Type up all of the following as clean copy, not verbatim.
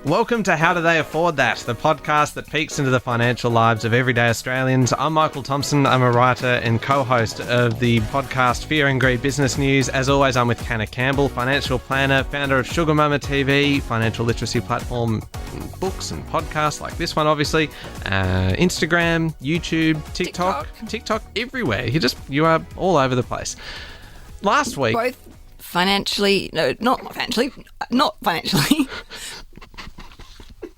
Welcome to How Do They Afford That, the podcast that peeks into the financial lives of everyday Australians. I'm Michael Thompson. I'm a writer and co-host of the podcast Fear and Greed Business News. As always, I'm with Hannah Campbell, financial planner, founder of Sugar Mama TV, financial literacy platform, books and podcasts like this one, obviously, Instagram, YouTube, TikTok, everywhere. You are all over the place. Last week... Both financially, no, not financially,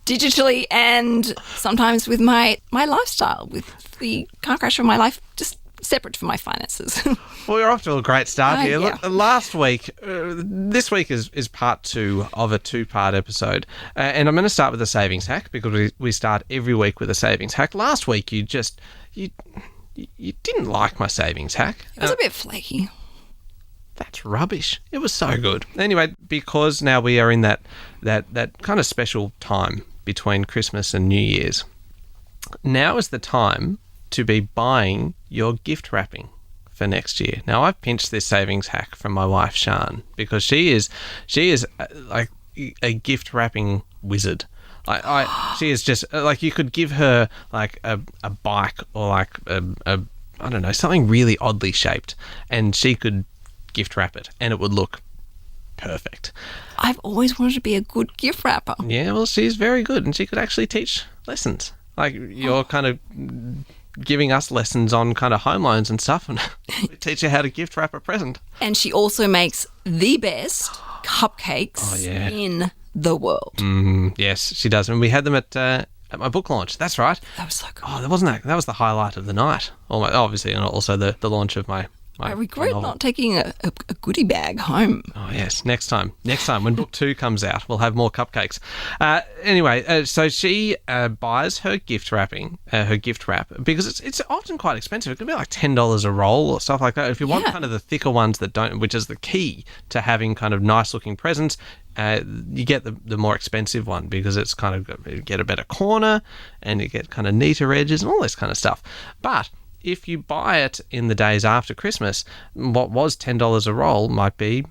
digitally, and sometimes with my lifestyle, with the car crash of my life, just separate from my finances. Well, you're off to a great start here. Yeah. Look, last week, this week is part two of a two-part episode. And I'm going to start with a savings hack because we start every week with a savings hack. Last week, you didn't like my savings hack. It was a bit flaky. That's rubbish. It was so good. Anyway, because now we are in that kind of special time between Christmas and New Year's, now is the time to be buying your gift wrapping for next year. Now, I've pinched this savings hack from my wife, Sian, because she is like a gift wrapping wizard. She is just like, you could give her like a bike or like a I don't know, something really oddly shaped, and she could gift wrap it and it would look perfect. I've always wanted to be a good gift wrapper. Yeah, well, she's very good and she could actually teach lessons. Like, you're kind of giving us lessons on kind of home loans and stuff, and we teach you how to gift wrap a present. And she also makes the best cupcakes in the world. Yes, she does. And we had them at my book launch. That's right. That was so cool. Oh, that was the highlight of the night. Obviously, and also the launch of my I regret not taking a goodie bag home. Oh, yes. Next time, when book 2 comes out, we'll have more cupcakes. Anyway, so she buys her gift wrap, because it's often quite expensive. It can be like $10 a roll or stuff like that. If you want kind of the thicker ones that don't, which is the key to having kind of nice looking presents, you get the more expensive one because it's kind of, you get a better corner and you get kind of neater edges and all this kind of stuff. But if you buy it in the days after Christmas, what was $10 a roll might be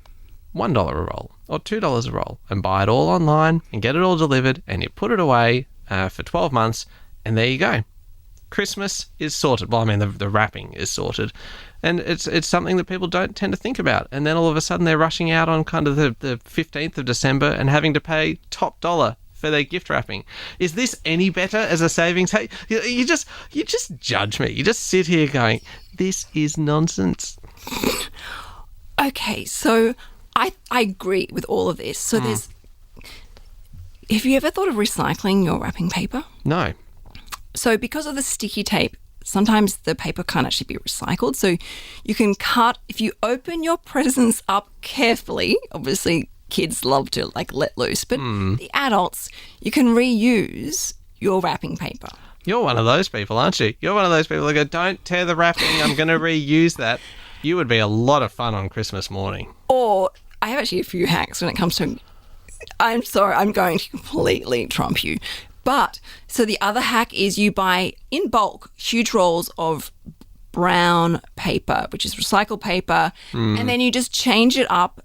$1 a roll or $2 a roll, and buy it all online and get it all delivered, and you put it away for 12 months, and there you go. Christmas is sorted. Well, I mean, the wrapping is sorted, and it's something that people don't tend to think about. And then all of a sudden they're rushing out on kind of the 15th of December and having to pay top dollar for their gift wrapping. Is this any better as a savings? Hey, you just judge me. You just sit here going, this is nonsense. Okay, so I agree with all of this. So have you ever thought of recycling your wrapping paper? No. So because of the sticky tape, sometimes the paper can't actually be recycled. So you can cut, if you open your presents up carefully, obviously kids love to like let loose, but the adults, you can reuse your wrapping paper. You're one of those people, aren't you? You're one of those people that go, don't tear the wrapping, I'm going to reuse that. You would be a lot of fun on Christmas morning. Or I have actually a few hacks when it comes to, I'm sorry, I'm going to completely trump you. But so the other hack is you buy in bulk huge rolls of brown paper, which is recycled paper, and then you just change it up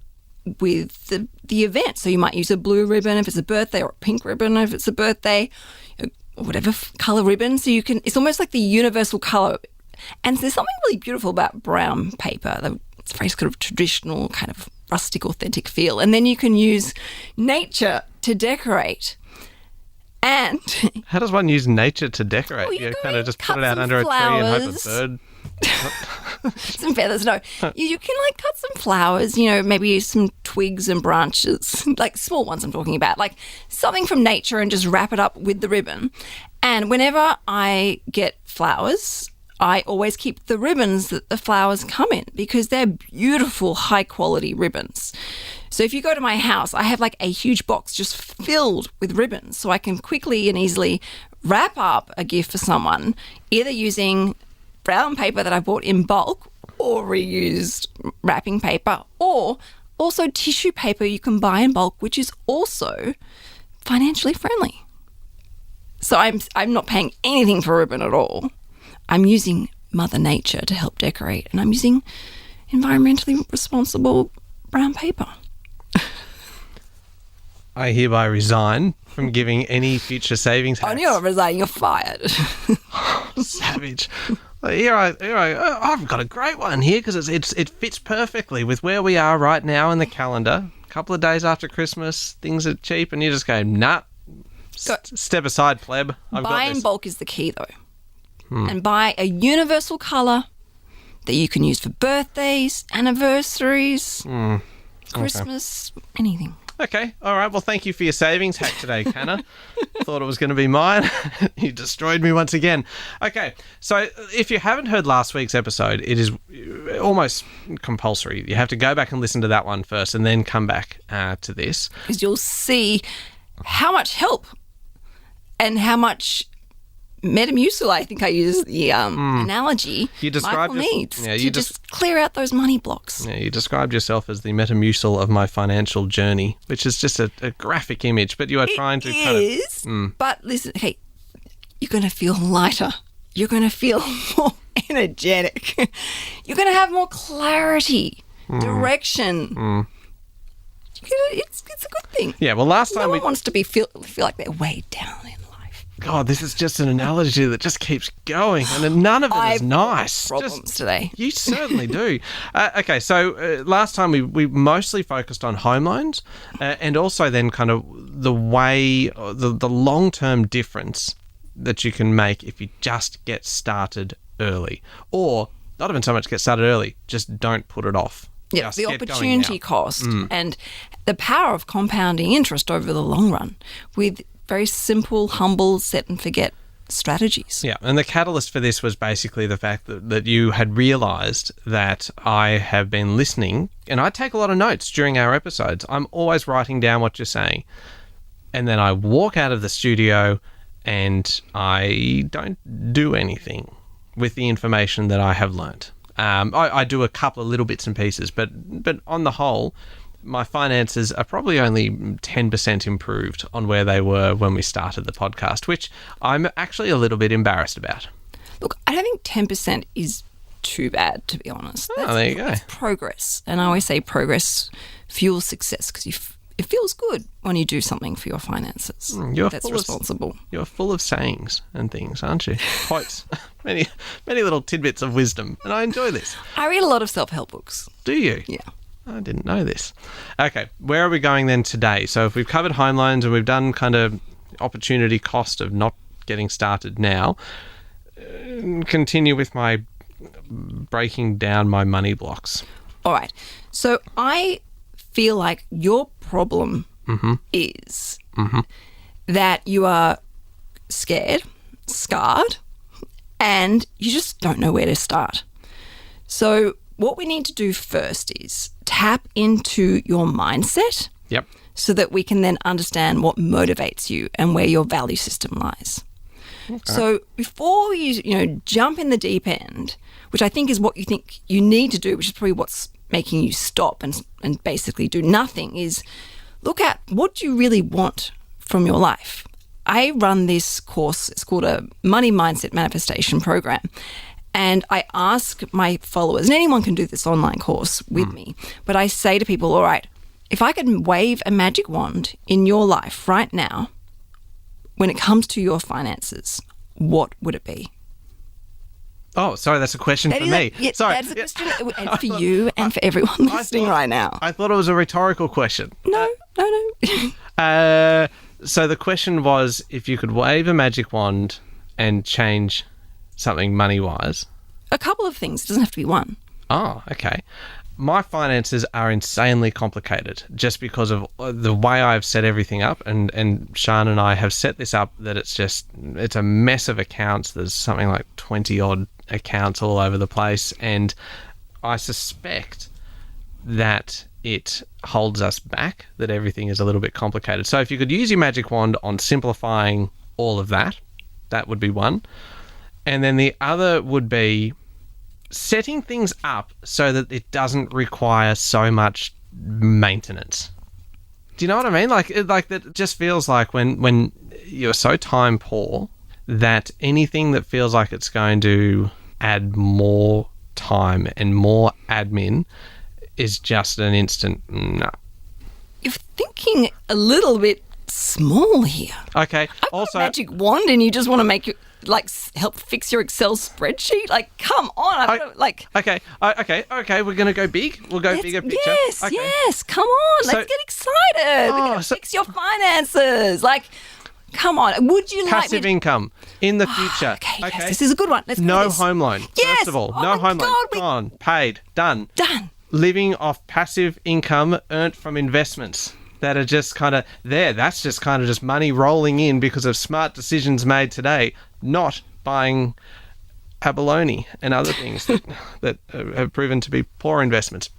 with the event. So you might use a blue ribbon if it's a birthday, or a pink ribbon if it's a birthday, or whatever color ribbon. So you can, it's almost like the universal color. And there's something really beautiful about brown paper. It's a very sort of traditional, kind of rustic, authentic feel. And then you can use nature to decorate. And how does one use nature to decorate? Well, you kind of just put it out under flowers. a tree and hope a bird. Some feathers, no. You can like cut some flowers, maybe some twigs and branches, like small ones I'm talking about, like something from nature, and just wrap it up with the ribbon. And whenever I get flowers, I always keep the ribbons that the flowers come in because they're beautiful, high quality ribbons. So if you go to my house, I have like a huge box just filled with ribbons, so I can quickly and easily wrap up a gift for someone, either using brown paper that I bought in bulk or reused wrapping paper, or also tissue paper you can buy in bulk, which is also financially friendly. So I'm not paying anything for ribbon at all. I'm using Mother Nature to help decorate, and I'm using environmentally responsible brown paper. I hereby resign from giving any future savings hacks. On your resign, you're fired. Savage. I've got a great one here because it fits perfectly with where we are right now in the calendar. A couple of days after Christmas, things are cheap, and you just go, nah, step aside, pleb. I've got Buy in this. bulk is the key, though. And buy a universal colour that you can use for birthdays, anniversaries, Christmas, anything. Okay, all right. Well, thank you for your savings hack today, Hannah. Thought it was going to be mine. You destroyed me once again. Okay, so if you haven't heard last week's episode, it is almost compulsory. You have to go back and listen to that one first and then come back to this. Because you'll see how much help and how much Metamucil, I think I use the analogy, You described Michael needs yeah, to you just clear out those money blocks. Yeah, you described yourself as the Metamucil of my financial journey, which is just a graphic image, but you are trying to kind of... But listen, hey, you're going to feel lighter. You're going to feel more energetic. You're going to have more clarity, direction. It's a good thing. Yeah, well, last time No one wants to feel like they're weighed down in life. God, this is just an analogy that just keeps going, and none of it is nice. Problems today. You certainly do. Okay, so last time we mostly focused on home loans and also then kind of the way, the long-term difference that you can make if you just get started early. Or not even so much get started early, just don't put it off. Yeah, Just the get going opportunity now. cost and the power of compounding interest over the long run with very simple, humble, set and forget strategies. Yeah, and the catalyst for this was basically the fact that you had realised that I have been listening, and I take a lot of notes during our episodes. I'm always writing down what you're saying, and then I walk out of the studio and I don't do anything with the information that I have learnt. I do a couple of little bits and pieces, but on the whole, my finances are probably only 10% improved on where they were when we started the podcast, which I'm actually a little bit embarrassed about. Look, I don't think 10% is too bad, to be honest. There you go. That's progress. And I always say progress fuels success because it feels good when you do something for your finances. That's responsible. You're full of sayings and things, aren't you? Quotes. many little tidbits of wisdom, and I enjoy this. I read a lot of self-help books. Do you? Yeah. I didn't know this. Okay, where are we going then today? So if we've covered home loans and we've done kind of opportunity cost of not getting started now, continue with my breaking down my money blocks. All right. So I feel like your problem is that you are scared, scarred, and you just don't know where to start. So what we need to do first is tap into your mindset. Yep. So that we can then understand what motivates you and where your value system lies. Okay. So before you jump in the deep end, which I think is what you think you need to do, which is probably what's making you stop and basically do nothing, is look at what you really want from your life. I run this course, it's called a Money Mindset Manifestation Program. And I ask my followers, and anyone can do this online course with me, but I say to people, all right, if I could wave a magic wand in your life right now, when it comes to your finances, what would it be? Oh, sorry, that's a question for me. Sorry. That's a question and for you and for everyone listening right now. I thought it was a rhetorical question. No. So the question was, if you could wave a magic wand and change something money-wise. A couple of things. It doesn't have to be one. Oh, okay. My finances are insanely complicated just because of the way I've set everything up, and Sean and I have set this up that it's a mess of accounts. There's something like 20-odd accounts all over the place, and I suspect that it holds us back, that everything is a little bit complicated. So if you could use your magic wand on simplifying all of that, that would be one. And then the other would be setting things up so that it doesn't require so much maintenance. Do you know what I mean? Like that just feels like when you're so time poor that anything that feels like it's going to add more time and more admin is just an instant no. you're thinking a little bit small here. Okay. I've got a magic wand and you just want to make it, help fix your Excel spreadsheet? Come on. Okay. We're going to go big. We'll go bigger picture. Yes. Come on. Let's get excited. We're going to fix your finances. Come on. Would you passive income in the future? Okay. Yes, this is a good one. Let's no do this. home loan. Yes. First of all, no home loan. Gone. Paid. Done. Living off passive income earned from investments that are just kind of there. That's just kind of just money rolling in because of smart decisions made today, not buying abalone and other things that have proven to be poor investments.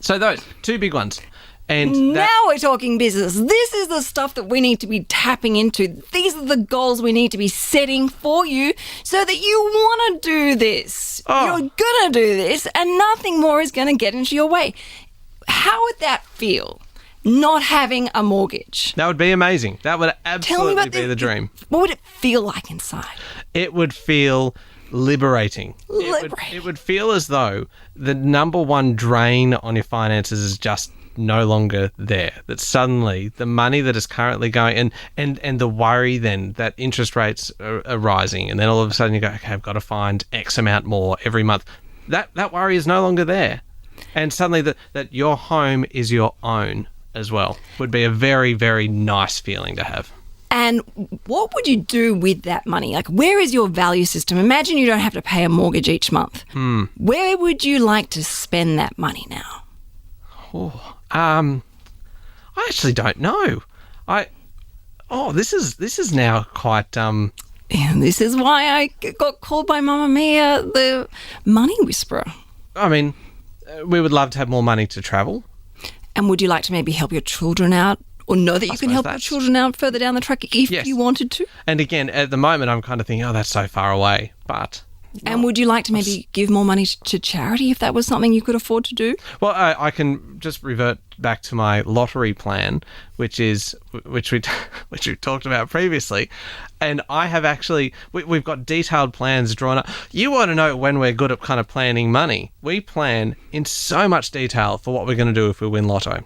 So those two big ones. And now we're talking business. This is the stuff that we need to be tapping into. These are the goals we need to be setting for you so that you want to do this. You're going to do this and nothing more is going to get into your way. How would that feel? Not having a mortgage. That would be amazing. That would absolutely be the dream. What would it feel like inside? It would feel liberating. It would feel as though the number one drain on your finances is just no longer there. That suddenly the money that is currently going and the worry then that interest rates are rising, and then all of a sudden you go, okay, I've got to find X amount more every month. That worry is no longer there. And suddenly that your home is your own as well would be a very, very nice feeling to have. And what would you do with that money? Where is your value system? Imagine you don't have to pay a mortgage each month. Where would you like to spend that money now? I actually don't know. This is now quite And this is why I got called by Mamma Mia the money whisperer. I mean, we would love to have more money to travel. And would you like to maybe help your children out, or know that you can help your children out further down the track if you wanted to? And again, at the moment, I'm kind of thinking, that's so far away. But and would you like to maybe give more money to charity if that was something you could afford to do? Well, I can just revert back to my lottery plan, which we talked about previously, and I have actually we've got detailed plans drawn up. You want to know when we're good at kind of planning money? We plan in so much detail for what we're going to do if we win lotto.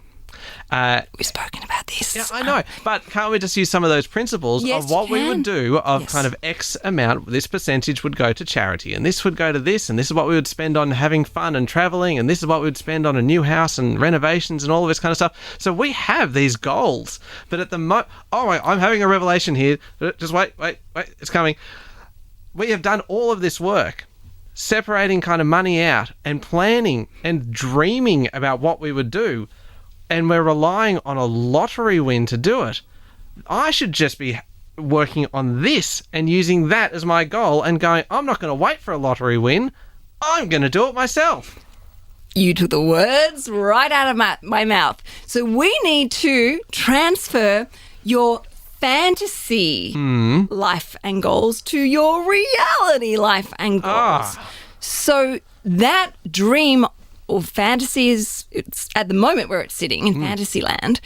We've spoken about this. Yeah, I know. But can't we just use some of those principles of what we would do of kind of X amount, this percentage would go to charity, and this would go to this, and this is what we would spend on having fun and traveling, and this is what we would spend on a new house and renovations and all of this kind of stuff. So we have these goals. But at the I'm having a revelation here. Just wait, it's coming. We have done all of this work, separating kind of money out and planning and dreaming about what we would do. And we're relying on a lottery win to do it. I should just be working on this and using that as my goal and going, I'm not going to wait for a lottery win. I'm going to do it myself. You took the words right out of my mouth. So we need to transfer your fantasy life and goals to your reality life and goals. So that dream or fantasy it's at the moment where it's sitting in fantasy land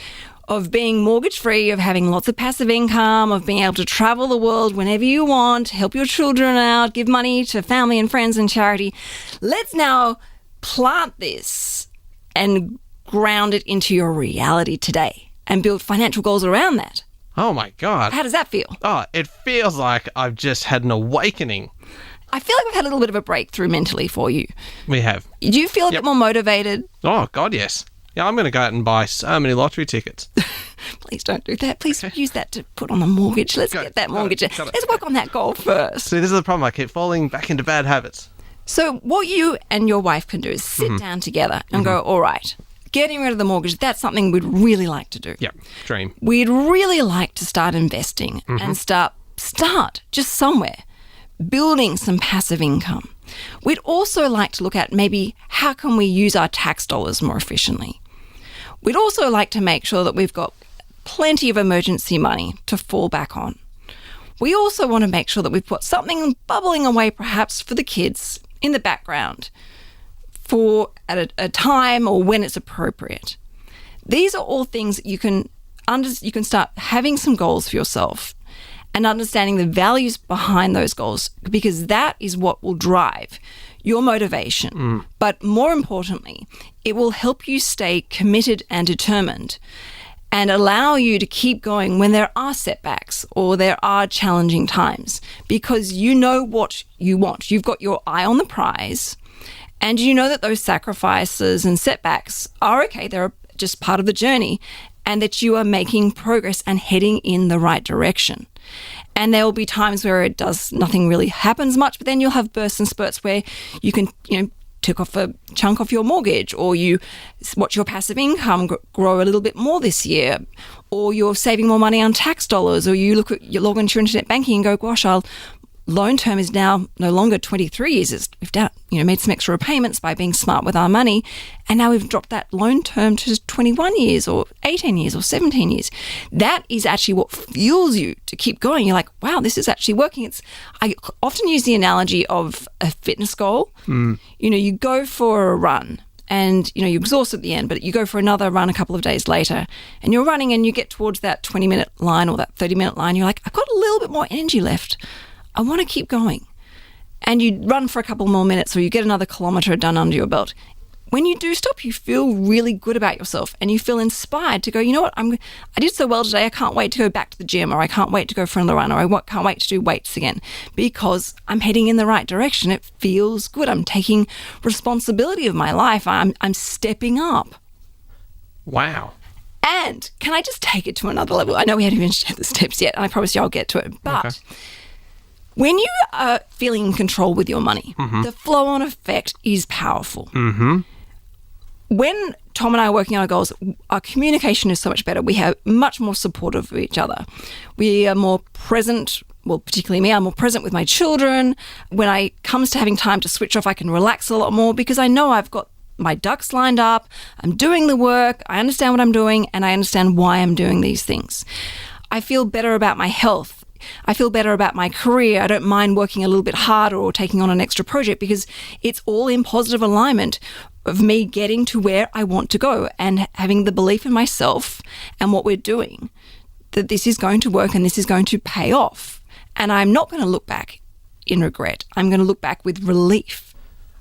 of being mortgage free, of having lots of passive income, of being able to travel the world whenever you want, help your children out, give money to family and friends and charity. Let's now plant this and ground it into your reality today and build financial goals around that. Oh my God. How does that feel? It feels like I've just had an awakening. I feel like we've had a little bit of a breakthrough mentally for you. We have. Do you feel a bit more motivated? Oh, God, yes. Yeah, I'm going to go out and buy so many lottery tickets. Please don't do that. Please use that to put on the mortgage. Let's get that mortgage. Let's work on that goal first. See, this is the problem. I keep falling back into bad habits. So what you and your wife can do is sit down together and go, all right, getting rid of the mortgage, that's something we'd really like to do. Yeah, dream. We'd really like to start investing and start just somewhere. Building some passive income. We'd also like to look at maybe how can we use our tax dollars more efficiently. We'd also like to make sure that we've got plenty of emergency money to fall back on. We also want to make sure that we've got something bubbling away perhaps for the kids in the background for at a time or when it's appropriate. These are all things that you can start having some goals for yourself and understanding the values behind those goals, because that is what will drive your motivation. But more importantly, it will help you stay committed and determined and allow you to keep going when there are setbacks or there are challenging times, because you know what you want. You've got your eye on the prize, and you know that those sacrifices and setbacks are okay. They're just part of the journey, and that you are making progress and heading in the right direction. And there will be times where nothing really happens much, but then you'll have bursts and spurts where you can, took off a chunk off your mortgage, or you watch your passive income grow a little bit more this year, or you're saving more money on tax dollars, or you log into your internet banking and go, gosh, our loan term is now no longer 23 years. We've made some extra repayments by being smart with our money, and now we've dropped that loan term to 21 years or 18 years or 17 years. That is actually what fuels you to keep going. You're like, wow, this is actually working. I often use the analogy of a fitness goal. You go for a run and, you're exhausted at the end, but you go for another run a couple of days later and you're running and you get towards that 20-minute line or that 30-minute line. You're like, I've got a little bit more energy left. I want to keep going. And you run for a couple more minutes, or you get another kilometre done under your belt. When you do stop, you feel really good about yourself and you feel inspired to go, you know what, I did so well today, I can't wait to go back to the gym, or I can't wait to go for another run, or I can't wait to do weights again, because I'm heading in the right direction. It feels good. I'm taking responsibility of my life. I'm stepping up. Wow. And can I just take it to another level? I know we haven't even shared the steps yet, and I promise you I'll get to it, but... Okay. When you are feeling in control with your money, the flow-on effect is powerful. When Tom and I are working on our goals, our communication is so much better. We have much more support of each other. We are more present, well, particularly me, I'm more present with my children. When it comes to having time to switch off, I can relax a lot more because I know I've got my ducks lined up, I'm doing the work, I understand what I'm doing, and I understand why I'm doing these things. I feel better about my health. I feel better about my career. I don't mind working a little bit harder or taking on an extra project because it's all in positive alignment of me getting to where I want to go and having the belief in myself and what we're doing, that this is going to work and this is going to pay off. And I'm not going to look back in regret. I'm going to look back with relief.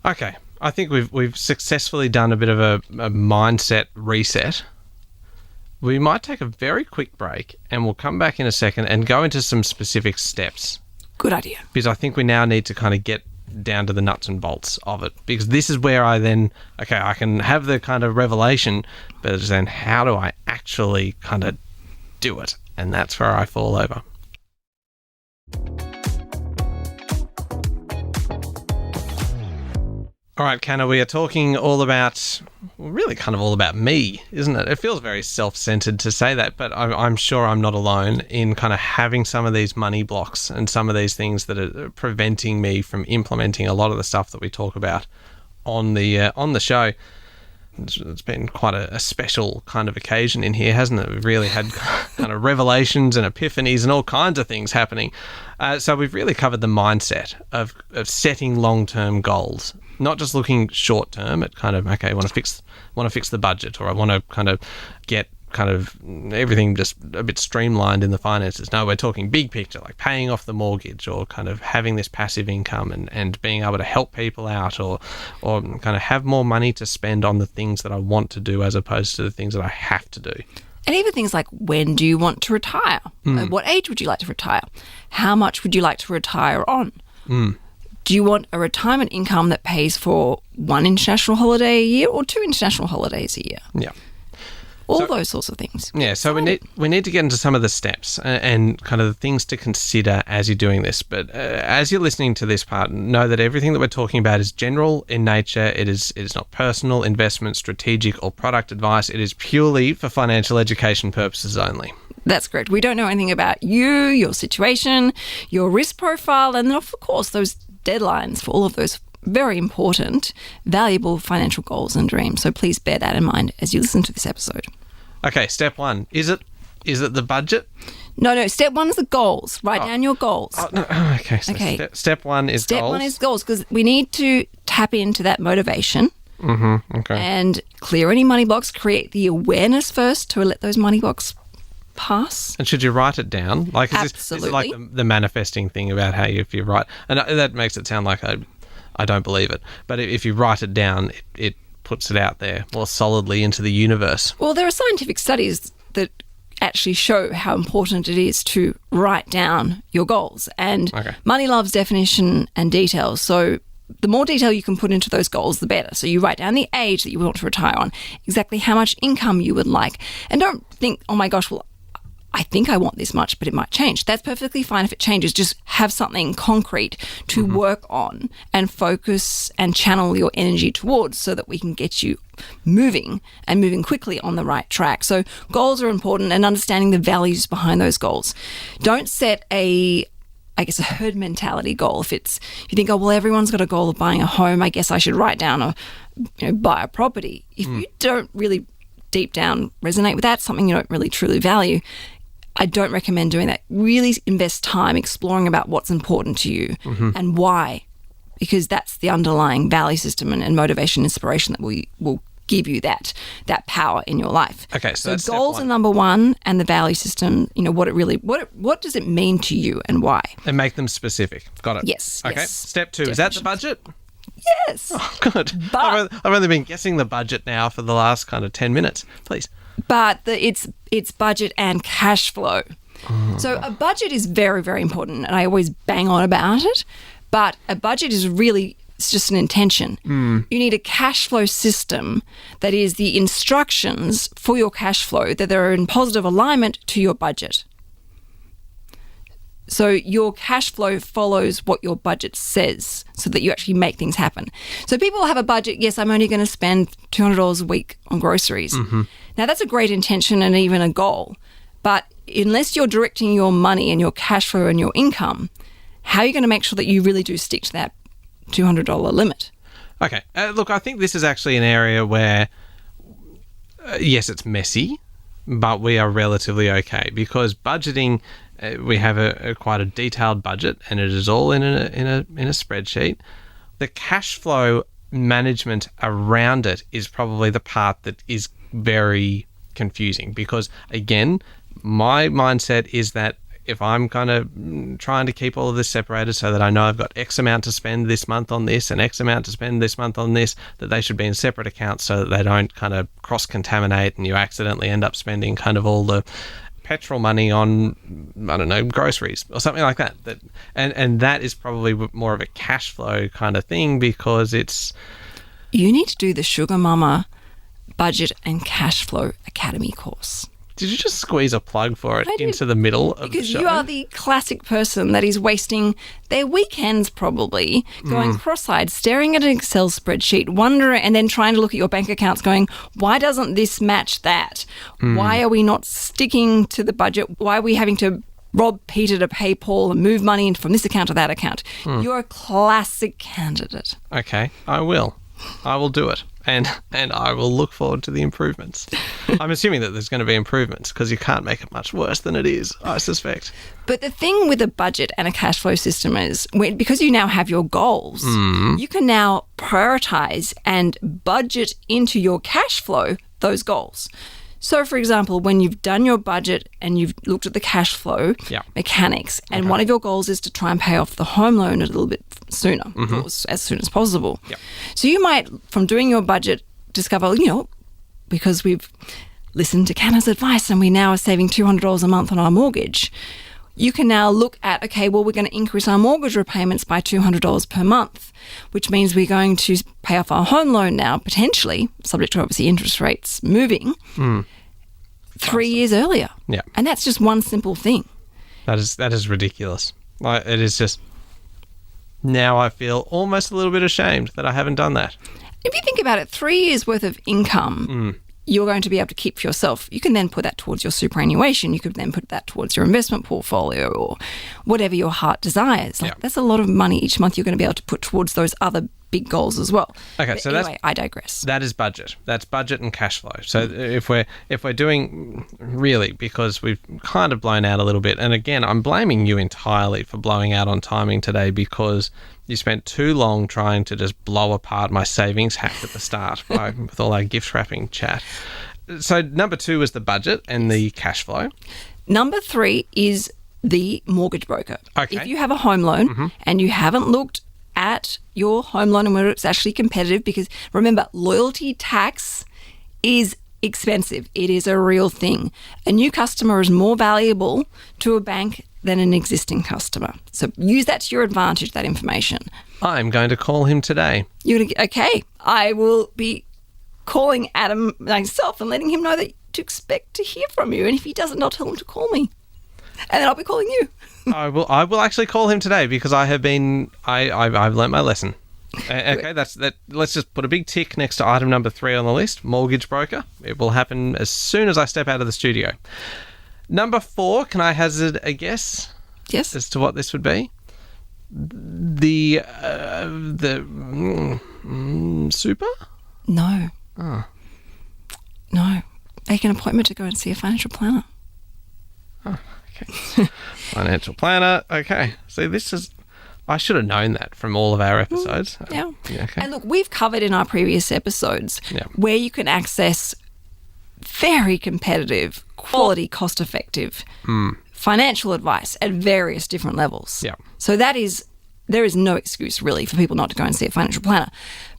Okay. I think we've successfully done a bit of a mindset reset. We might take a very quick break and we'll come back in a second and go into some specific steps. Good idea. Because I think we now need to kind of get down to the nuts and bolts of it. Because this is where I can have the kind of revelation, but then how do I actually kind of do it? And that's where I fall over. All right, Canna, we are talking all about me, isn't it? It feels very self-centered to say that, but I'm sure I'm not alone in kind of having some of these money blocks and some of these things that are preventing me from implementing a lot of the stuff that we talk about on the show. It's been quite a special kind of occasion in here, hasn't it? We've really had kind of revelations and epiphanies and all kinds of things happening. So we've really covered the mindset of setting long-term goals. Not just looking short term at kind of, okay, I want to fix the budget, or I want to kind of get kind of everything just a bit streamlined in the finances. No, we're talking big picture, like paying off the mortgage, or kind of having this passive income and being able to help people out, or kind of have more money to spend on the things that I want to do as opposed to the things that I have to do. And even things like, when do you want to retire? At what age would you like to retire? How much would you like to retire on? Do you want a retirement income that pays for one international holiday a year or 2 international holidays a year? Yeah. All those sorts of things. Yeah, so we need to get into some of the steps and kind of the things to consider as you're doing this. But as you're listening to this part, know that everything that we're talking about is general in nature. It is not personal, investment, strategic, or product advice. It is purely for financial education purposes only. That's correct. We don't know anything about you, your situation, your risk profile, and of course those deadlines for all of those very important, valuable financial goals and dreams. So please bear that in mind as you listen to this episode. Okay, step 1. Is it the budget? No. Step 1 is the goals. Write down your goals. Oh, no. Okay. So okay. Step 1 is step goals. Step 1 is goals, because we need to tap into that motivation. Okay. And clear any money blocks. Create the awareness first to let those money blocks pass. And should you write it down? Like, absolutely. Is it like the manifesting thing about how if you write, and that makes it sound like I don't believe it. But if you write it down, it puts it out there more solidly into the universe. Well, there are scientific studies that actually show how important it is to write down your goals. And money loves definition and detail. So the more detail you can put into those goals, the better. So you write down the age that you want to retire on, exactly how much income you would like. And don't think, oh my gosh, well, I think I want this much, but it might change. That's perfectly fine if it changes. Just have something concrete to work on and focus and channel your energy towards so that we can get you moving and moving quickly on the right track. So goals are important, and understanding the values behind those goals. Don't set a herd mentality goal. If you think, oh, well, everyone's got a goal of buying a home, I guess I should write down buy a property. If you don't really deep down resonate with that, something you don't really truly value, I don't recommend doing that. Really invest time exploring about what's important to you and why, because that's the underlying value system and motivation, inspiration that will give you that power in your life. Okay, so that's goals are number one, and the value system. What does it mean to you and why? And make them specific. Got it. Yes. Okay. Yes. Step 2 is that the budget? Yes. Oh, good. But I've only been guessing the budget now for the last kind of 10 minutes. Please. But it's budget and cash flow. So a budget is very, very important, and I always bang on about it. But a budget is really, it's just an intention. You need a cash flow system that is the instructions for your cash flow that are in positive alignment to your budget. So your cash flow follows what your budget says so that you actually make things happen. So people have a budget, yes, I'm only going to spend $200 a week on groceries. Now, that's a great intention and even a goal. But unless you're directing your money and your cash flow and your income, how are you going to make sure that you really do stick to that $200 limit? Okay. Look, I think this is actually an area where, yes, it's messy, but we are relatively okay because budgeting... we have quite a detailed budget, and it is all in a spreadsheet. The cash flow management around it is probably the part that is very confusing because, again, my mindset is that if I'm kind of trying to keep all of this separated so that I know I've got X amount to spend this month on this and X amount to spend this month on this, that they should be in separate accounts so that they don't kind of cross-contaminate and you accidentally end up spending kind of all the petrol money on, I don't know, groceries or something like that. And that is probably more of a cash flow kind of thing because it's... You need to do the Sugar Mama Budget and Cash Flow Academy course. Did you just squeeze a plug for it into the middle of the show? Because you are the classic person that is wasting their weekends probably going cross-eyed, staring at an Excel spreadsheet, wondering, and then trying to look at your bank accounts going, why doesn't this match that? Why are we not sticking to the budget? Why are we having to rob Peter to pay Paul and move money from this account to that account? You're a classic candidate. Okay, I will do it. And I will look forward to the improvements. I'm assuming that there's going to be improvements because you can't make it much worse than it is, I suspect. But the thing with a budget and a cash flow system is because you now have your goals, you can now prioritize and budget into your cash flow those goals. So, for example, when you've done your budget and you've looked at the cash flow mechanics, and one of your goals is to try and pay off the home loan a little bit sooner, or as soon as possible. So you might, from doing your budget, discover, because we've listened to Canna's advice and we now are saving $200 a month on our mortgage, you can now look at, okay, well, we're going to increase our mortgage repayments by $200 per month, which means we're going to pay off our home loan now, potentially, subject to obviously interest rates moving, 3 years earlier. Yeah. And that's just one simple thing. That is ridiculous. It is just, now I feel almost a little bit ashamed that I haven't done that. If you think about it, 3 years worth of income you're going to be able to keep for yourself. You can then put that towards your superannuation. You could then put that towards your investment portfolio or whatever your heart desires. That's a lot of money each month you're going to be able to put towards those other big goals as well. Okay, so anyway, I digress. That is budget. That's budget and cash flow. So if we're doing really, because we've kind of blown out a little bit, and again, I'm blaming you entirely for blowing out on timing today because you spent too long trying to just blow apart my savings hack at the start with all our gift wrapping chat. So number 2 is the budget and the cash flow. Number 3 is the mortgage broker. Okay. If you have a home loan and you haven't looked at your home loan and whether it's actually competitive, because remember, loyalty tax is expensive. It is a real thing. A new customer is more valuable to a bank than an existing customer. So use that to your advantage, that information. I'm going to call him today. Okay, I will be calling Adam myself and letting him know that to expect to hear from you. And if he doesn't, I'll tell him to call me. And then I'll be calling you. I will actually call him today because I've learnt my lesson. Okay, that's that. Let's just put a big tick next to item number 3 on the list, mortgage broker. It will happen as soon as I step out of the studio. Number 4, can I hazard a guess? Yes. As to what this would be? The super? No. Oh. No. Make an appointment to go and see a financial planner. Oh, okay. Financial planner. Okay. See, I should have known that from all of our episodes. Yeah. Okay. And look, we've covered in our previous episodes where you can access very competitive, quality, cost-effective financial advice at various different levels. Yeah. So there is no excuse really for people not to go and see a financial planner.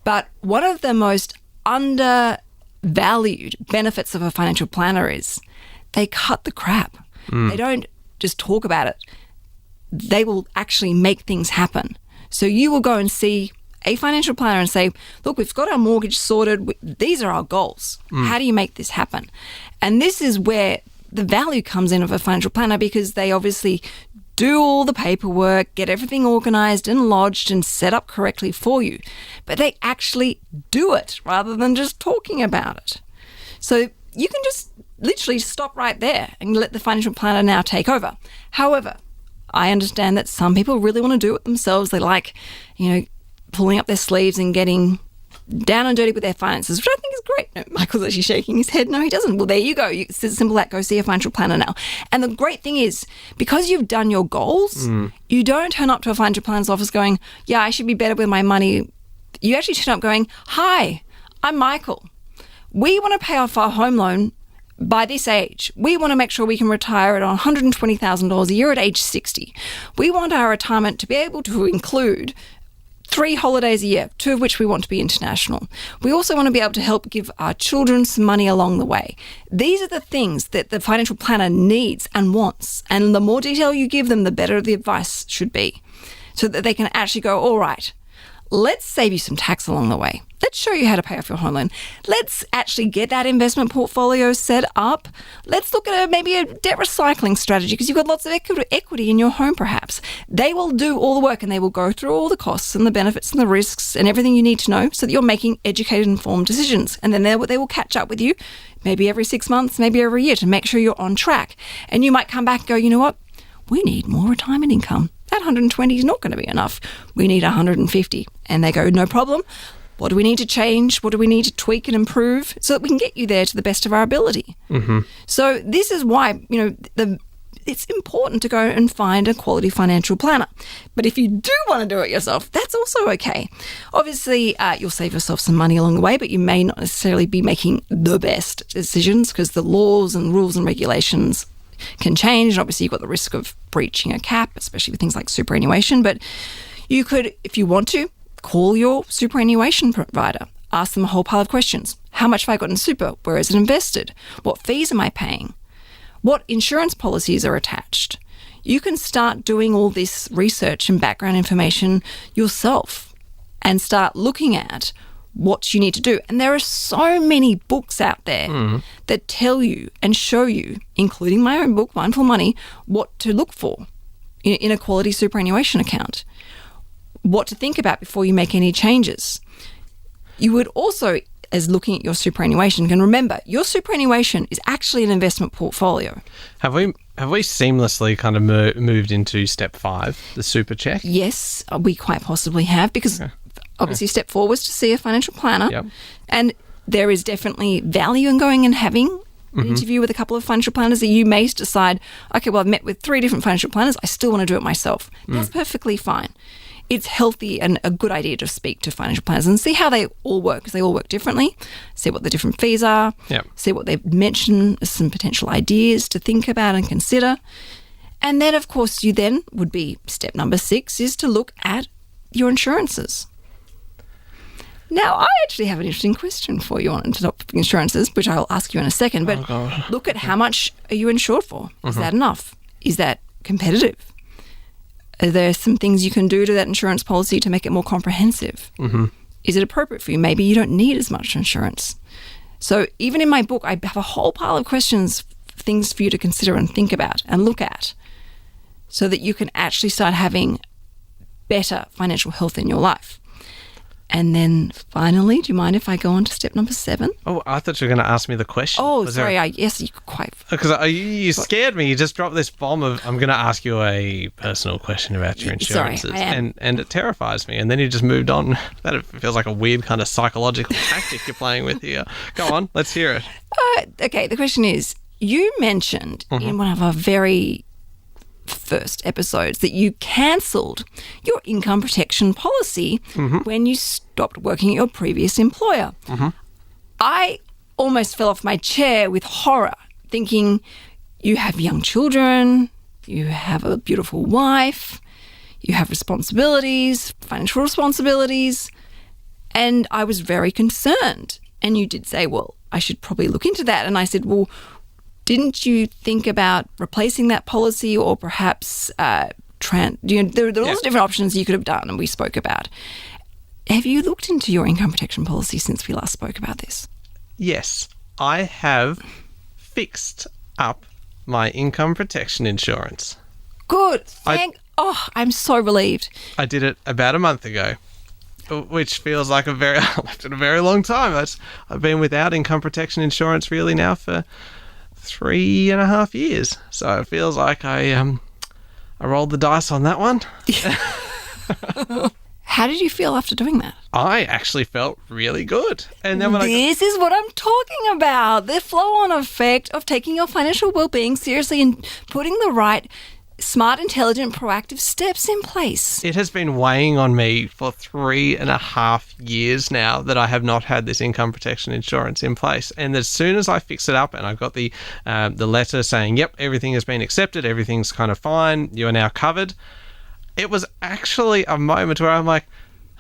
But one of the most undervalued benefits of a financial planner is they cut the crap. They don't just talk about it. They will actually make things happen. So you will go and see a financial planner and say, look, we've got our mortgage sorted. These are our goals. How do you make this happen? And this is where the value comes in of a financial planner, because they obviously do all the paperwork, get everything organized and lodged and set up correctly for you. But they actually do it rather than just talking about it. So you can just literally stop right there and let the financial planner now take over. However, I understand that some people really want to do it themselves. They like, pulling up their sleeves and getting down and dirty with their finances, which I think is great. No, Michael's actually shaking his head. No, he doesn't. Well, there you go. It's as simple as that. Go see a financial planner now. And the great thing is, because you've done your goals, you don't turn up to a financial planner's office going, yeah, I should be better with my money. You actually turn up going, hi, I'm Michael. We want to pay off our home loan by this age. We want to make sure we can retire at $120,000 a year at age 60. We want our retirement to be able to include 3 holidays a year, 2 of which we want to be international. We also want to be able to help give our children some money along the way. These are the things that the financial planner needs and wants. And the more detail you give them, the better the advice should be, so that they can actually go, all right, let's save you some tax along the way. Let's show you how to pay off your home loan. Let's actually get that investment portfolio set up. Let's look at maybe a debt recycling strategy, because you've got lots of equity in your home perhaps. They will do all the work and they will go through all the costs and the benefits and the risks and everything you need to know so that you're making educated, informed decisions. And then they will catch up with you maybe every 6 months, maybe every year, to make sure you're on track. And you might come back and go, you know what? We need more retirement income. That 120 is not going to be enough. We need 150. And they go, no problem. What do we need to change? What do we need to tweak and improve so that we can get you there to the best of our ability? Mm-hmm. So this is why, it's important to go and find a quality financial planner. But if you do want to do it yourself, that's also okay. Obviously, you'll save yourself some money along the way, but you may not necessarily be making the best decisions because the laws and rules and regulations can change. And obviously, you've got the risk of breaching a cap, especially with things like superannuation. But you could, if you want to, call your superannuation provider. Ask them a whole pile of questions. How much have I got in super? Where is it invested? What fees am I paying? What insurance policies are attached? You can start doing all this research and background information yourself and start looking at what you need to do. And there are so many books out there that tell you and show you, including my own book, Mindful Money, what to look for in a quality superannuation account, what to think about before you make any changes. You would also, as looking at your superannuation, can remember your superannuation is actually an investment portfolio. Have we seamlessly kind of moved into step 5, the super check? Yes, we quite possibly have, because obviously step 4 was to see a financial planner. Yep. And there is definitely value in going and having an interview with a couple of financial planners that you may decide, okay, well, I've met with 3 different financial planners. I still want to do it myself. That's perfectly fine. It's healthy and a good idea to speak to financial planners and see how they all work, because they all work differently. See what the different fees are. Yep. See what they've mentioned as some potential ideas to think about and consider. And then, of course, you then would be step number 6 is to look at your insurances. Now, I actually have an interesting question for you on the topic of insurances, which I'll ask you in a second. But look at how much are you insured for? Is that enough? Is that competitive? Are there some things you can do to that insurance policy to make it more comprehensive? Is it appropriate for you? Maybe you don't need as much insurance. So even in my book, I have a whole pile of questions, things for you to consider and think about and look at so that you can actually start having better financial health in your life. And then finally, do you mind if I go on to step number 7? Oh, I thought you were going to ask me the question. Oh, sorry. Yes, you quite... Because you scared me. You just dropped this bomb of, I'm going to ask you a personal question about your insurances. Sorry, I am. And it terrifies me. And then you just moved on. That feels like a weird kind of psychological tactic you're playing with here. Go on, let's hear it. Okay, the question is, you mentioned in one of our very first episodes that you cancelled your income protection policy when you stopped working at your previous employer. I almost fell off my chair with horror, thinking you have young children, you have a beautiful wife, you have responsibilities, financial responsibilities, and I was very concerned. And you did say, well, I should probably look into that. And I said, well, didn't you think about replacing that policy or perhaps there are lots of different options you could have done and we spoke about. Have you looked into your income protection policy since we last spoke about this? Yes, I have fixed up my income protection insurance. Good. I'm so relieved. I did it about a month ago, which feels like a very long time. I've been without income protection insurance really now for 3.5 years. So it feels like I rolled the dice on that one. How did you feel after doing that? I actually felt really good. And then this is what I'm talking about. The flow-on effect of taking your financial well-being seriously and putting the right smart, intelligent, proactive steps in place. It has been weighing on me for 3.5 years now that I have not had this income protection insurance in place. And as soon as I fix it up and I got the letter saying, yep, everything has been accepted, everything's kind of fine, you are now covered, it was actually a moment where I'm like,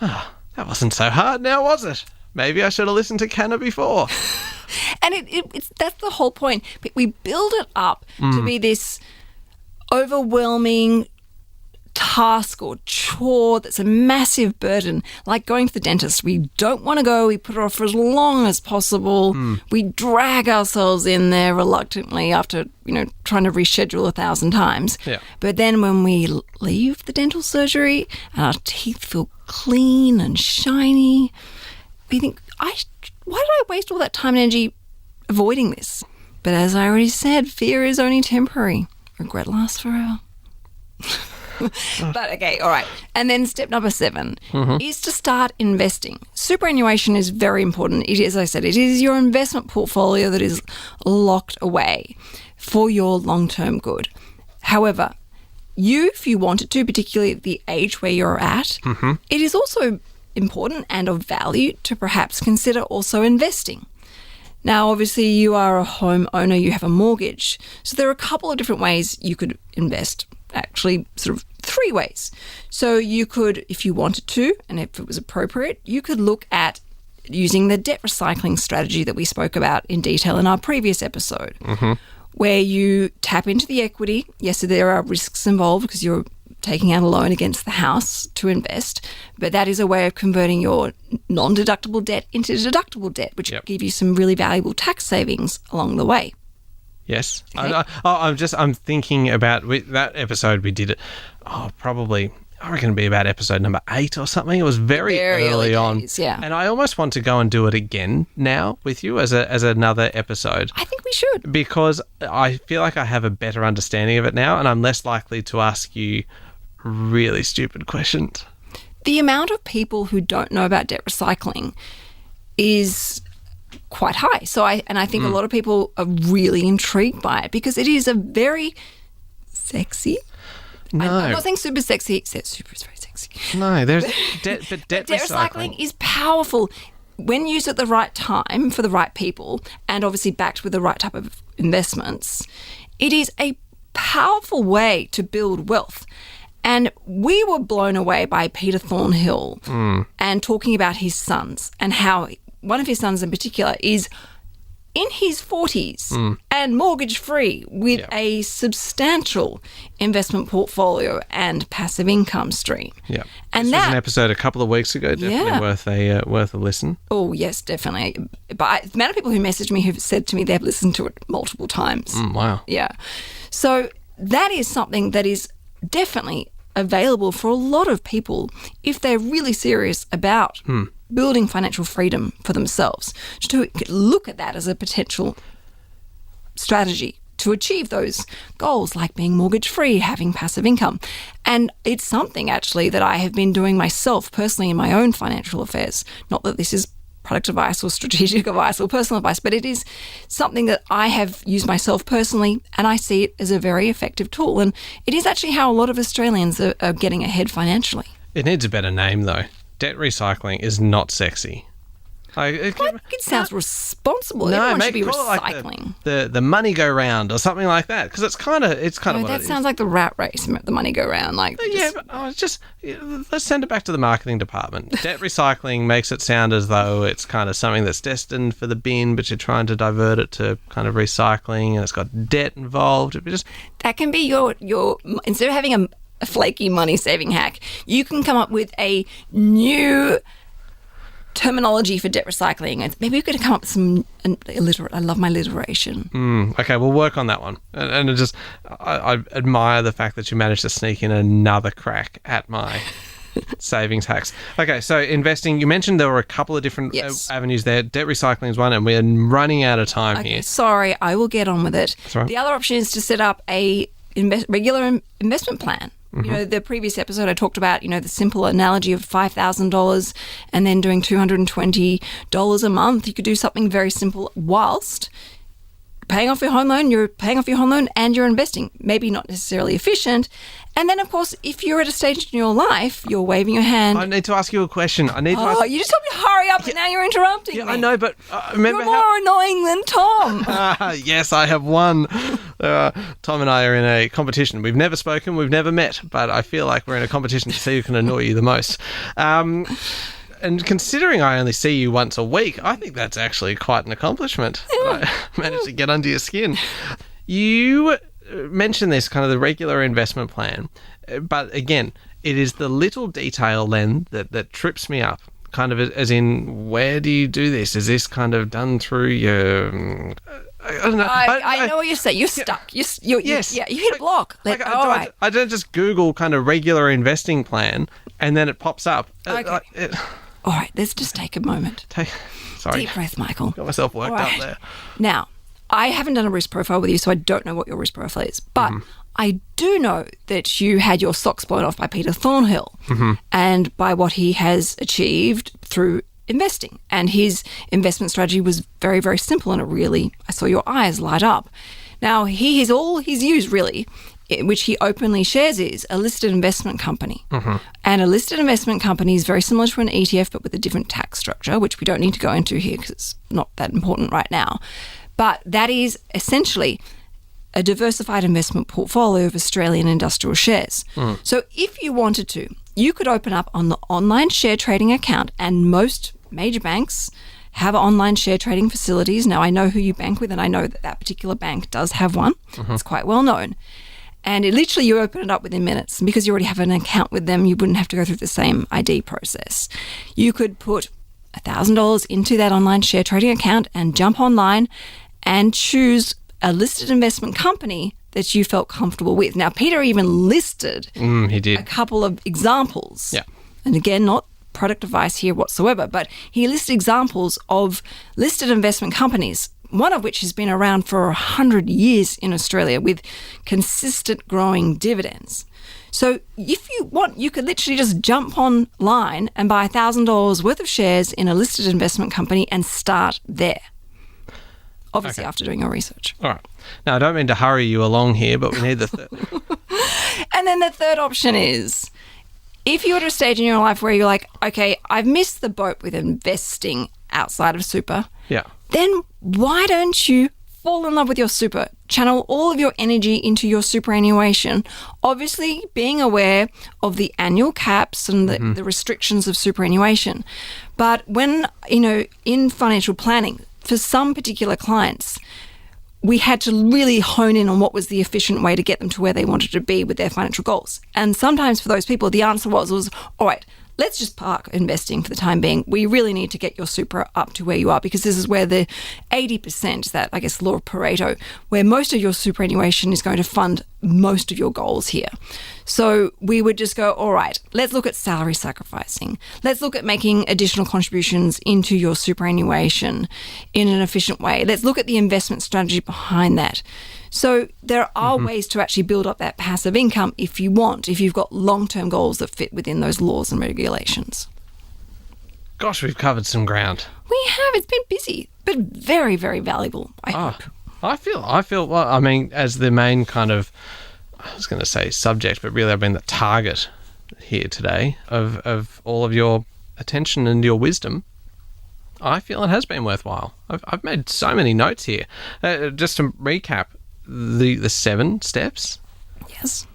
oh, that wasn't so hard now, was it? Maybe I should have listened to Canna before. And it's that's the whole point. We build it up to be this overwhelming task or chore that's a massive burden, like going to the dentist. We don't want to go. We put it off for as long as possible. We drag ourselves in there reluctantly after, trying to reschedule 1,000 times. Yeah. But then when we leave the dental surgery and our teeth feel clean and shiny, we think, why did I waste all that time and energy avoiding this? But as I already said, fear is only temporary. Regret lasts forever. But okay, all right. And then step number 7 is to start investing. Superannuation is very important. It is, as I said, it is your investment portfolio that is locked away for your long-term good. However, if you wanted to, particularly at the age where you're at, it is also important and of value to perhaps consider also investing. Now, obviously, you are a homeowner, you have a mortgage. So there are a couple of different ways you could invest, actually sort of 3 ways. So you could, if you wanted to, and if it was appropriate, you could look at using the debt recycling strategy that we spoke about in detail in our previous episode, where you tap into the equity. Yes, so there are risks involved because you're taking out a loan against the house to invest, but that is a way of converting your non-deductible debt into deductible debt, which will give you some really valuable tax savings along the way. Yes. Okay. I'm thinking about that episode we did it, probably, I reckon it'd be about episode number 8 or something. It was very early on. Days, yeah. And I almost want to go and do it again now with you as another episode. I think we should. Because I feel like I have a better understanding of it now and I'm less likely to ask you really stupid questions. The amount of people who don't know about debt recycling is quite high. So I think a lot of people are really intrigued by it because it is a very sexy. No. I'm not saying super sexy. Super is very sexy. No, there's debt recycling is powerful when used at the right time for the right people and obviously backed with the right type of investments. It is a powerful way to build wealth. And we were blown away by Peter Thornhill and talking about his sons and how one of his sons in particular is in his 40s and mortgage-free with a substantial investment portfolio and passive income stream. Yeah. And this that was an episode a couple of weeks ago. Definitely worth a listen. Oh, yes, definitely. But the amount of people who messaged me who've said to me they've listened to it multiple times. Wow. Yeah. So that is something that is definitely available for a lot of people if they're really serious about building financial freedom for themselves, to look at that as a potential strategy to achieve those goals, like being mortgage-free, having passive income. And it's something actually that I have been doing myself personally in my own financial affairs. Not that this is product advice or strategic advice or personal advice, but it is something that I have used myself personally, and I see it as a very effective tool. And it is actually how a lot of Australians are getting ahead financially. It needs a better name, though. Debt recycling is not sexy. It sounds responsible. No, Everyone should maybe be call it recycling. like the money go round or something like that, because it's kind of what That it is. sounds like the rat race, the money go round. Like, Let's send it back to the marketing department. Debt recycling makes it sound as though it's kind of something that's destined for the bin, but you're trying to divert it to kind of recycling, and it's got debt involved. That can be your instead of having a flaky money saving hack, you can come up with a new terminology for debt recycling. And maybe we could come up with some I love my alliteration. Okay, we'll work on that one. And I admire the fact that you managed to sneak in another crack at my savings hacks. Okay, so investing, you mentioned there were a couple of different avenues there. Debt recycling is one, and we're running out of time here. Sorry, I will get on with it. That's right. The other option is to set up a regular investment plan. You know, the previous episode I talked about, the simple analogy of $5,000 and then doing $220 a month. You could do something very simple whilst paying off your home loan, and you're investing. Maybe not necessarily efficient. And then, of course, if you're at a stage in your life, you're waving your hand. I need to ask you a question. You just told me to hurry up, and now you're interrupting me. I know, but remember you're more annoying than Tom. Yes, I have won. Tom and I are in a competition. We've never spoken, we've never met, but I feel like we're in a competition to see who can annoy you the most. And considering I only see you once a week, I think that's actually quite an accomplishment. I managed to get under your skin. You mentioned this kind of the regular investment plan, but again, it is the little detail then that trips me up. Kind of as in, where do you do this? Is this kind of done through your... I don't know. I know what you're saying. You're stuck. You hit a block. I don't just Google kind of regular investing plan and then it pops up. Okay. All right, let's just take a moment. Sorry. Deep breath, Michael. Got myself worked up there. Now, I haven't done a risk profile with you, so I don't know what your risk profile is. But I do know that you had your socks blown off by Peter Thornhill and by what he has achieved through investing. And his investment strategy was very, very simple, and I saw your eyes light up. Now, all he's used really, which he openly shares, is a listed investment company. And a listed investment company is very similar to an ETF, but with a different tax structure, which we don't need to go into here because it's not that important right now. But that is essentially a diversified investment portfolio of Australian industrial shares. So if you wanted to, you could open up on the online share trading account, and most major banks have online share trading facilities. Now, I know who you bank with, and I know that particular bank does have one. It's quite well known. And literally you open it up within minutes. And because you already have an account with them, you wouldn't have to go through the same ID process. You could put $1,000 into that online share trading account and jump online and choose a listed investment company that you felt comfortable with. Now, Peter even listed a couple of examples. Yeah. And again, not product advice here whatsoever, but he listed examples of listed investment companies, one of which has been around for 100 years in Australia with consistent growing dividends. So if you want, you could literally just jump online and buy $1,000 worth of shares in a listed investment company and start there. Obviously, after doing your research. All right. Now, I don't mean to hurry you along here, but we need the third. And then the third option is, if you're at a stage in your life where you're like, okay, I've missed the boat with investing outside of super, Yeah. then why don't you fall in love with your super. Channel all of your energy into your superannuation. Obviously, being aware of the annual caps and the restrictions of superannuation. But when, in financial planning, for some particular clients, we had to really hone in on what was the efficient way to get them to where they wanted to be with their financial goals. And sometimes for those people, the answer was, all right, let's just park investing for the time being. We really need to get your super up to where you are, because this is where the 80%, that I guess law of Pareto, where most of your superannuation is going to fund most of your goals here. So we would just go, all right, let's look at salary sacrificing. Let's look at making additional contributions into your superannuation in an efficient way. Let's look at the investment strategy behind that. So there are ways to actually build up that passive income if you want, if you've got long-term goals that fit within those laws and regulations. Gosh, we've covered some ground. We have. It's been busy, but very, very valuable, I hope. I feel, well, I mean, as the main kind of, I was going to say subject, but really I've been the target here today of all of your attention and your wisdom. I feel it has been worthwhile. I've made so many notes here. Just to recap, the 7 steps. Yes.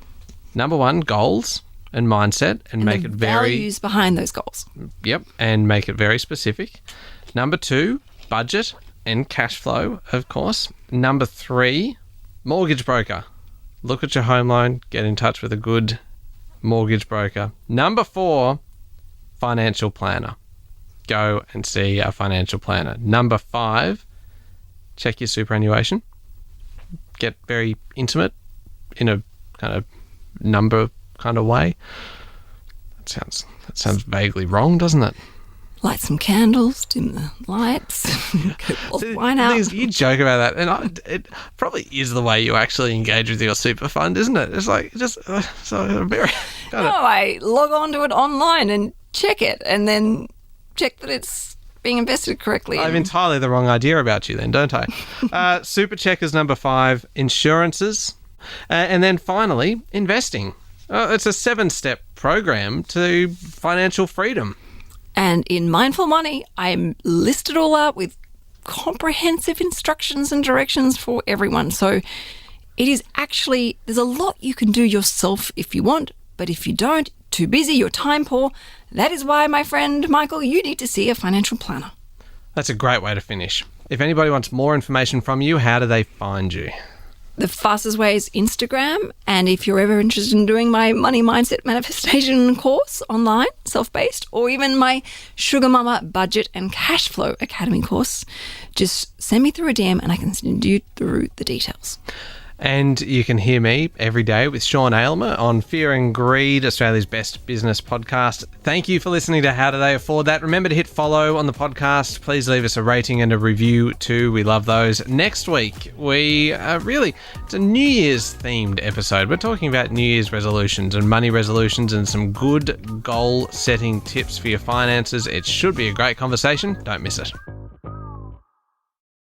Number 1, goals and mindset, and make it very values behind those goals. Yep, and make it very specific. Number 2, budget and cash flow, of course. Number 3, mortgage broker. Look at your home loan, get in touch with a good mortgage broker. Number 4, financial planner. Go and see a financial planner. Number 5, check your superannuation. Get very intimate in a kind of number kind of way. That sounds vaguely wrong, doesn't it? Light some candles, dim the lights, wine out. You joke about that, and it probably is the way you actually engage with your super fund, isn't it? It's like I log on to it online and check it, and then check that it's being invested correctly. I have entirely the wrong idea about you then, don't I? Super checkers number 5, insurances. And then finally, investing. It's a 7-step program to financial freedom. And in Mindful Money, I'm listed all out with comprehensive instructions and directions for everyone. So it is actually, there's a lot you can do yourself if you want, but if you don't, too busy, you're time poor. That is why, my friend Michael, you need to see a financial planner. That's a great way to finish. If anybody wants more information from you, how do they find you? The fastest way is Instagram. And if you're ever interested in doing my Money Mindset Manifestation course online, self-paced, or even my Sugar Mama Budget and Cash Flow Academy course, just send me through a DM and I can send you through the details. And you can hear me every day with Sean Aylmer on Fear and Greed, Australia's best business podcast. Thank you for listening to How Do They Afford That? Remember to hit follow on the podcast. Please leave us a rating and a review too. We love those. Next week, it's a New Year's themed episode. We're talking about New Year's resolutions and money resolutions and some good goal setting tips for your finances. It should be a great conversation. Don't miss it.